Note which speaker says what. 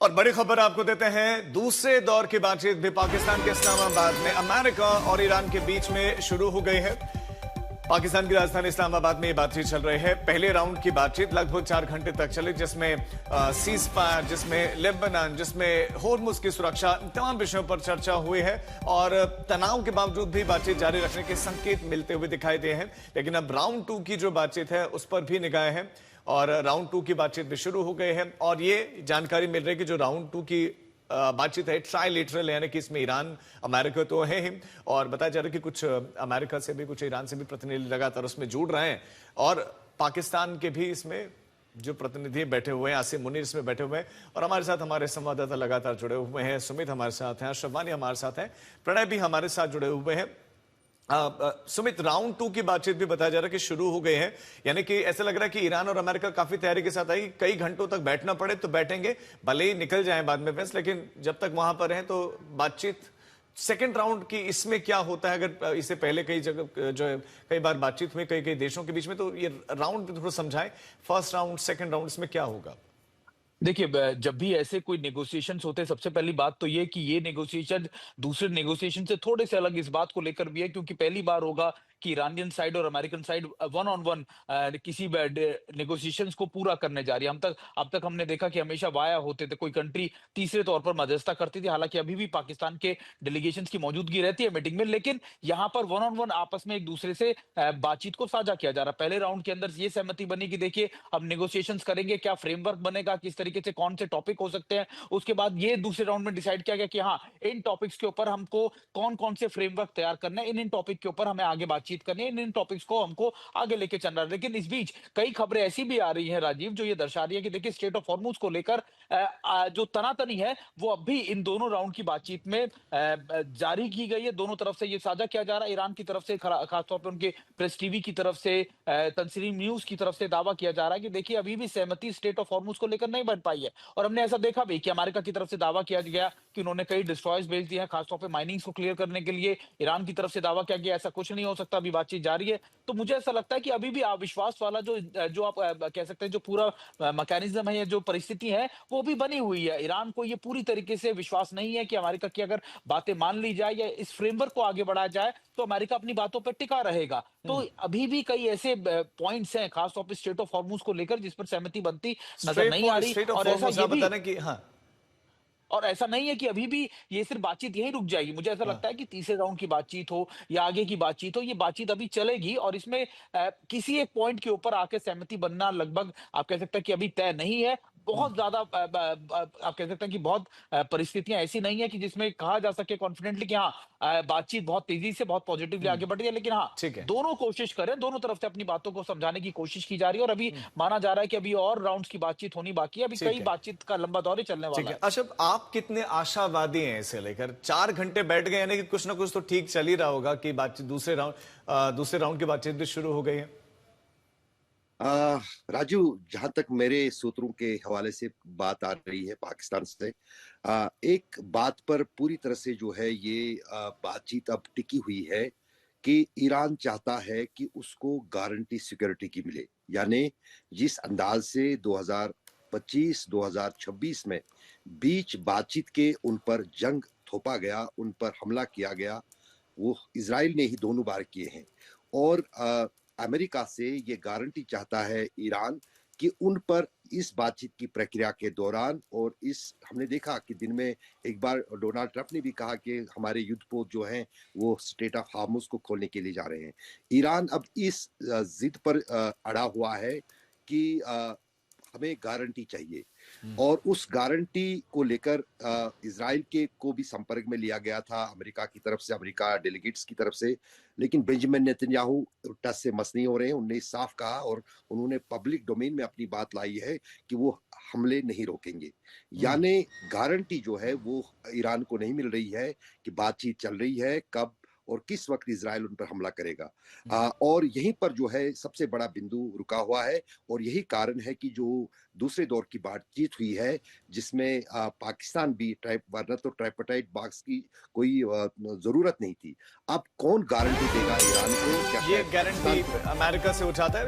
Speaker 1: और बड़ी खबर आपको देते हैं, दूसरे दौर की बातचीत भी पाकिस्तान के इस्लामाबाद में अमेरिका और ईरान के बीच में शुरू हो गई है। पाकिस्तान की राजधानी इस्लामाबाद में ये बातचीत चल रही है। पहले राउंड की बातचीत लगभग 4 घंटे तक चली, जिसमें सीज फायर, जिसमें लेबनान, जिसमें होर्मुज की सुरक्षा, तमाम विषयों पर चर्चा हुई है और तनाव के बावजूद भी बातचीत जारी रखने के संकेत मिलते हुए दिखाई दिए हैं। लेकिन अब राउंड 2 की जो बातचीत है उस पर भी निगाहें हैं और राउंड 2 की बातचीत भी शुरू हो गई है। और ये जानकारी मिल रही है कि जो राउंड 2 की बातचीत है ट्राइलेटरल, यानी कि इसमें ईरान अमेरिका तो है ही, और बताया जा रहा है कि कुछ अमेरिका से भी, कुछ ईरान से भी प्रतिनिधि लगातार उसमें जुड़ रहे हैं और पाकिस्तान के भी इसमें जो प्रतिनिधि बैठे हुए हैं, आसिम मुनीर इसमें बैठे हुए हैं। और हमारे साथ हमारे संवाददाता लगातार जुड़े हुए हैं। सुमित हमारे साथ हैं, अशरफ वानी हमारे साथ हैं, प्रणय भी हमारे साथ जुड़े हुए हैं। सुमित, राउंड 2 की बातचीत भी बताया जा रहा है कि शुरू हो गए हैं, यानी कि ऐसा लग रहा है कि ईरान और अमेरिका काफी तैयारी के साथ आई। कई घंटों तक बैठना पड़े तो बैठेंगे, भले ही निकल जाएं बाद में फैसले, लेकिन जब तक वहां पर हैं तो बातचीत। सेकंड राउंड की इसमें क्या होता है? अगर इससे पहले कई जगह जो है कई बार बातचीत हुई कई कई देशों के बीच में, तो ये राउंड थोड़ा समझाएं, फर्स्ट राउंड सेकंड राउंड इसमें क्या होगा?
Speaker 2: देखिए, जब भी ऐसे कोई नेगोशिएशंस होते हैं, सबसे पहली बात तो ये कि ये नेगोशिएशन दूसरे नेगोशिएशन से थोड़े से अलग इस बात को लेकर भी है, क्योंकि पहली बार होगा कि ईरानियन साइड और American side one on one किसी नेगोशिएशंस को पूरा करने जा रही है। अब तक हमने देखा कि हमेशा वाया होते थे, कोई कंट्री तीसरे तौर पर मध्यस्थता करती थी। हालांकि अभी भी पाकिस्तान के डेलीगेशंस की मौजूदगी रहती है मीटिंग में, लेकिन यहाँ पर वन ऑन वन आपस में एक दूसरे से बातचीत को साझा किया जा रहा है। पहले राउंड के अंदर ये सहमति बनी कि देखिए, अब नेगोशिएशंस करेंगे, क्या फ्रेमवर्क बनेगा, किस तरीके से कौन से टॉपिक हो सकते हैं। उसके बाद ये दूसरे राउंड में डिसाइड किया गया कि हाँ, इन टॉपिक्स के ऊपर हमको कौन कौन से फ्रेमवर्क तैयार करना है, इन टॉपिक के ऊपर हमें आगे बातचीत करनी है, इन टॉपिक्स को हमको आगे लेके चलना है। लेकिन इस बीच कई खबरें ऐसी भी आ रही है राजीव, जो ये दर्शा रही है कि देखिए, स्टेट ऑफ हॉर्मुज को लेकर जो तनातनी है वो अब भी इन दोनों राउंड की बातचीत में जारी की गई है। दोनों तरफ से ये साझा किया जा रहा है। ईरान की तरफ से खासतौर पर उनके प्रेस टीवी की तरफ से, तंसरीम न्यूज की तरफ से दावा किया जा रहा है कि देखिए, अभी भी सहमति स्टेट ऑफ हॉर्मुज को लेकर नहीं बन पाई है। और हमने ऐसा देखा भी कि अमेरिका की तरफ से दावा किया गया कि उन्होंने कई डिस्ट्रॉयर्स भेज दिए हैं, खासतौर पे माइनिंग्स को क्लियर करने के लिए। ईरान की तरफ से दावा किया गया ऐसा कुछ नहीं हो सकता, अभी बातचीत जारी है। तो मुझे ऐसा लगता है कि अभी भी अविश्वास वाला जो आप कह सकते हैं, जो पूरा मैकेनिज्म है या जो परिस्थिति है, वो भी बनी हुई है। ईरान को ये पूरी तरीके से विश्वास नहीं है कि अमेरिका की अगर बातें मान ली जाए या इस फ्रेमवर्क को आगे बढ़ाया जाए तो अमेरिका अपनी बातों पर टिका रहेगा। तो अभी भी कई ऐसे पॉइंट्स हैं, खासतौर पर स्टेट ऑफ हॉर्मुज को लेकर, जिस पर सहमति बनती नजर नहीं आ रही।
Speaker 1: स्ट्रेट ऑफ
Speaker 2: और ऐसा
Speaker 1: हॉर्मुज
Speaker 2: ये
Speaker 1: आप
Speaker 2: भी,
Speaker 1: बताना कि हाँ
Speaker 2: और ऐसा नहीं है कि अभी भी ये सिर्फ बातचीत यहीं रुक जाएगी। मुझे ऐसा
Speaker 1: हाँ
Speaker 2: लगता है कि तीसरे राउंड की बातचीत हो या आगे की बातचीत हो, ये बातचीत अभी चलेगी और इसमें किसी एक पॉइंट के ऊपर आके सहमति बनना लगभग आप कह सकते हैं कि अभी तय नहीं है। बहुत ज्यादा आप कह सकते हैं कि बहुत परिस्थितियां ऐसी नहीं है कि जिसमें कहा जा सके कॉन्फिडेंटली कि हाँ, बातचीत बहुत तेजी से, बहुत पॉजिटिवली आगे बढ़ रही है। लेकिन हाँ,
Speaker 1: ठीक है।
Speaker 2: दोनों कोशिश करें, दोनों तरफ से अपनी बातों को समझाने की कोशिश की जा रही है और अभी माना जा रहा है कि अभी और राउंड्स की बातचीत होनी बाकी है। अभी
Speaker 1: ठीक
Speaker 2: कई
Speaker 1: है।
Speaker 2: बातचीत का लंबा दौर ही चलने
Speaker 1: ठीक
Speaker 2: वाला
Speaker 1: है
Speaker 2: है।
Speaker 1: अशरफ, आप कितने आशावादी हैं इसे लेकर? 4 घंटे बैठ गए, यानी कि कुछ ना कुछ तो ठीक चल ही रहा होगा कि बातचीत दूसरे राउंड की बातचीत भी शुरू हो गई है।
Speaker 3: राजू, जहां तक मेरे सूत्रों के हवाले से बात आ रही है पाकिस्तान से, एक बात पर पूरी तरह से जो है ये बातचीत अब टिकी हुई है कि ईरान चाहता है कि उसको गारंटी सिक्योरिटी की मिले। यानी जिस अंदाज से 2025-2026 में बीच बातचीत के उन पर जंग थोपा गया, उन पर हमला किया गया, वो इजराइल ने ही दोनों बार किए हैं। और अमेरिका से ये गारंटी चाहता है ईरान कि उन पर इस बातचीत की प्रक्रिया के दौरान, और इस हमने देखा कि दिन में एक बार डोनाल्ड ट्रंप ने भी कहा कि हमारे युद्धपोत जो हैं वो स्टेट ऑफ हार्मुज को खोलने के लिए जा रहे हैं। ईरान अब इस जिद पर अड़ा हुआ है कि हमें गारंटी चाहिए, और उस गारंटी को लेकर इजराइल के को भी संपर्क में लिया गया था अमेरिका की तरफ से, अमेरिका डेलीगेट्स की तरफ से। लेकिन बेंजामिन नेतन्याहू टस से मस नहीं हो रहे हैं। उन्होंने साफ कहा और उन्होंने पब्लिक डोमेन में अपनी बात लाई है कि वो हमले नहीं रोकेंगे। यानी गारंटी जो है वो ईरान को नहीं मिल रही है कि बातचीत चल रही है, कब और किस वक्त इजराइल उन पर हमला करेगा। और यहीं पर जो है सबसे बड़ा बिंदु रुका हुआ है, और यही कारण है कि जो दूसरे दौर की बातचीत हुई है जिसमें पाकिस्तान भी वरना तो ट्राइपार्टाइट बॉक्स की कोई जरूरत नहीं थी। अब कौन गारंटी देगा ईरान को? क्या
Speaker 1: ये गारंटी अमेरिका से उठाता है?